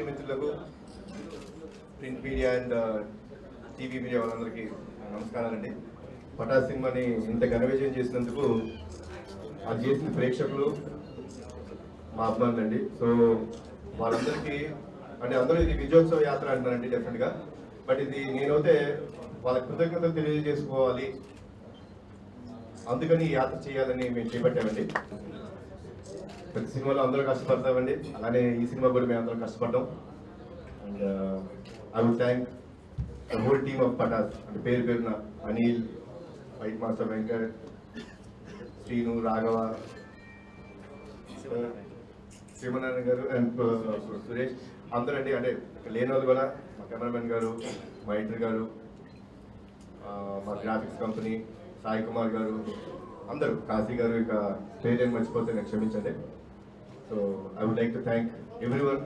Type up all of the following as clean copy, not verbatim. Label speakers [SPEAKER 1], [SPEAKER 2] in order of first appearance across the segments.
[SPEAKER 1] మిత్రులకు print media and TV media వాళ్ళందరికీ నమస్కారాలండి. పటాస్ సినిమాని ఇంత ఘన విజయం చేసినందుకు అది చేసిన ప్రేక్షకులు మా అభిమానులండి. సో వాళ్ళందరికీ అంటే అందరూ ఇది విజయోత్సవ యాత్ర అంటారండి డెఫినెట్గా. బట్ ఇది నేనైతే వాళ్ళ కృతజ్ఞతలు తెలియజేసుకోవాలి, అందుకని ఈ యాత్ర చేయాలని మేము చేపట్టామండి. ప్రతి సినిమాలో అందరూ కష్టపడతామండి, అలానే ఈ సినిమా కూడా మేము అందరం కష్టపడ్డాం. And I would thank the whole team of Pataas. అంటే పేరు పేరున అనిల్, ఫైట్ మాస్టర్ వెంకట్, శ్రీను, రాఘవ, శివనారాయణ గారు అండ్ సురేష్ అందరూ అండి. అంటే లేని వాళ్ళు కూడా మా కెమెరామెన్ గారు, మా ఎడిటర్ గారు, మా గ్రాఫిక్స్ కంపెనీ సాయి కుమార్ గారు, అందరూ, కాశీ గారు, ఇక పేరు మర్చిపోతే నాకు క్షమించండి. So I would like to thank everyone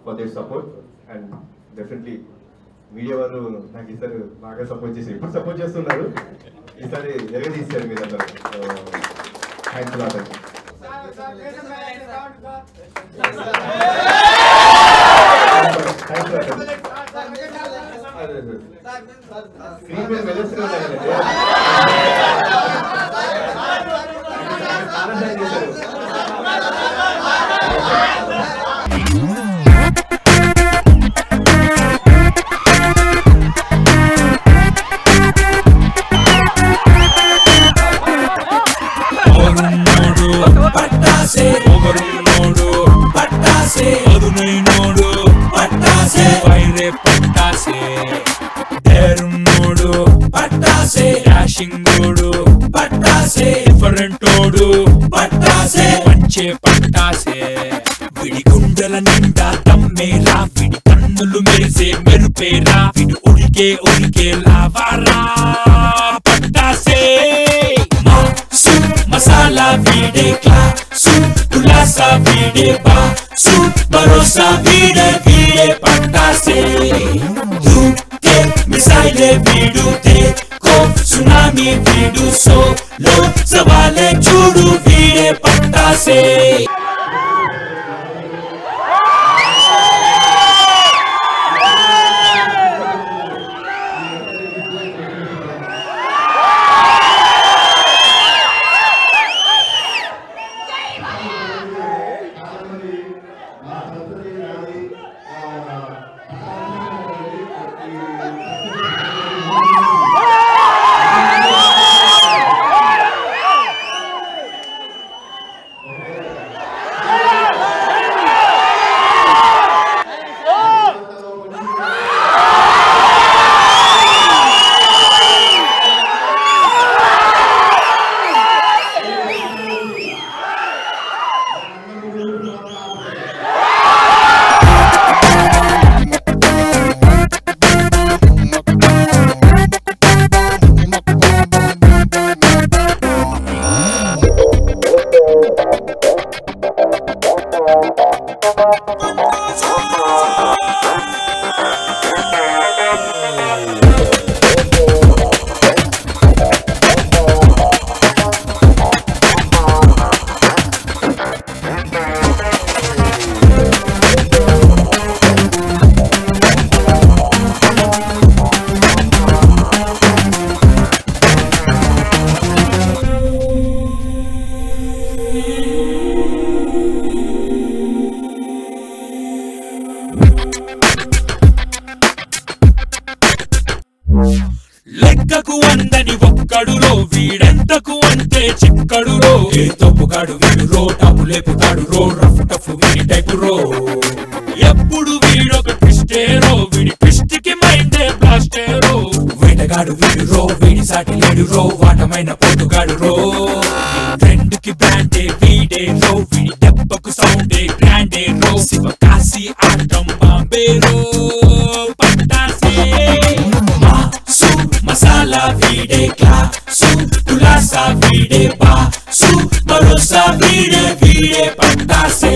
[SPEAKER 1] for their support. And definitely media వాళ్ళు నాకు ఈసారి బాగా సపోర్ట్ చేసి ఇప్పుడు సపోర్ట్ చేస్తున్నారు, ఈసారి ఎరగదీశారు మీరు అందరూ. థ్యాంక్స్ లాట్ అండి. స్క్రీన్ మీద వెలుస్తున్నారు విడి గుండెల నిండా తమ్మేరా, విడి కన్నులు మెరిసే మెరుపేరా, విడి ఉడికే ఉడికే లావారా పట్టాసే. మాసు మసాలా వీడే క్లాసు, కులాసా వీడే బాసు, భరోసా వీడే వీడే పట్టాసే. దూకే మిసైలే వీడు దేకో సునామీ వీడు, సోలో సవాలే చూడు వీడే పట్టాసే. లెక్కకు అందని ఒక్కడురో, వీడెంతకు అంటే చిక్కడురో. ఏ తప్పుగాడు వీడు రో, టాపు లేపుతాడు రో, రఫ్ టఫ్ వీడి టైపు రో. ఎప్పుడు వీడొక ట్విస్టేరో, వీడి ట్విస్ట్కి మైండే బ్లాస్టేరో. వేటగాడు వీడు రో, వీడి సాటి లేడు రో, వాటమైన పోటుగాడు రో. ట్రెండ్కి బ్రాండే వీడే రో, వీడి దెబ్బకు సౌండే గ్రాండే రో. శివకాశి ఆటం బాంబే రో పట్టాసే. మసాలా వీడే క్లాసు, కులాసా వీడే బాసు, భరోసా వీడే వీడే పట్టాసే.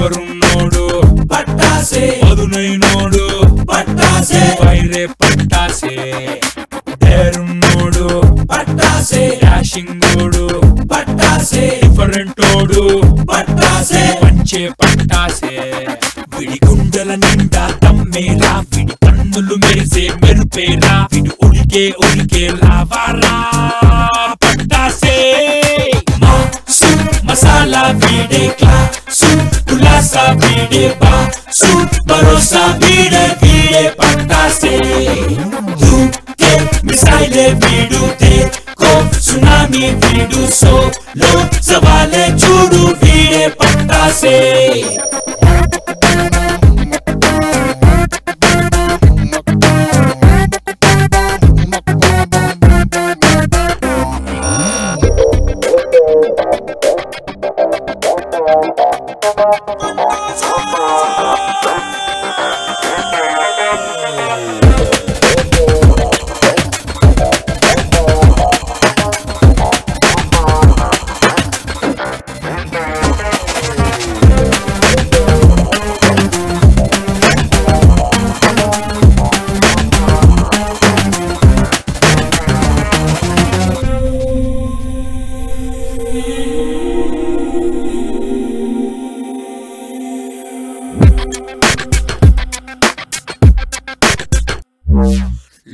[SPEAKER 2] పవరున్నోడు పట్టాసే పదునైనోడు పట్టాసే వైరే పట్టాసే డేరున్నోడు పట్టాసే డాషింగోడు పట్టాసే డిఫరెంటోడు పట్టాసే పంచే పట్టాసే విడి గుండెల నిండా తమ్మేరా విడి కన్నులు మెరిసే మెరుపేరా విడి ఉడికే లావారా పట్టాసే మాసు మసాలా వీడే క్లాసు కులాసా వీడే బాసు భరోసా వీడే పట్టాసే దూకే మిసైలే వీడు దేకో సునామీ వీడు సోలో సవాలే చూడు వీడే పట్టాసే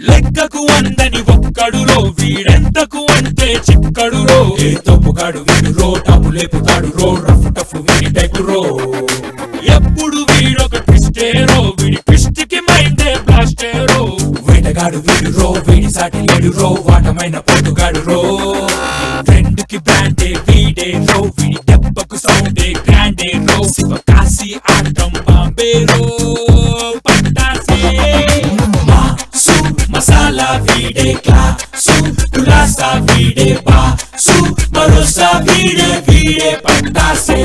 [SPEAKER 2] లెక్కకు అందని ఒక్కడురో వీడెంతకు అంటే చిక్కడురో ఏ తొప్పుగాడు వీడు రో టపు లేపుతాడు రో రఫ్ టఫ్ వీడి టైపు రో ఎప్పుడు వీడొక ట్విస్టేరో వీడి ట్విస్ట్ కి మైండే బ్లాస్టేరో వేటగాడు వీడు రో వీడి సాటి లేడు రో వాటమైన పోటుగాడు రో ట్రెండ్ కి బ్రాండే వీడే రో వీడి దెబ్బకు సౌండే గ్రాండే రో శివకాశి ఆటం బాంబే రో పట్టాసే మసాలా వీడే క్లాసు కులాసా వీడే బాసు భరోసా వీడే పట్టాసే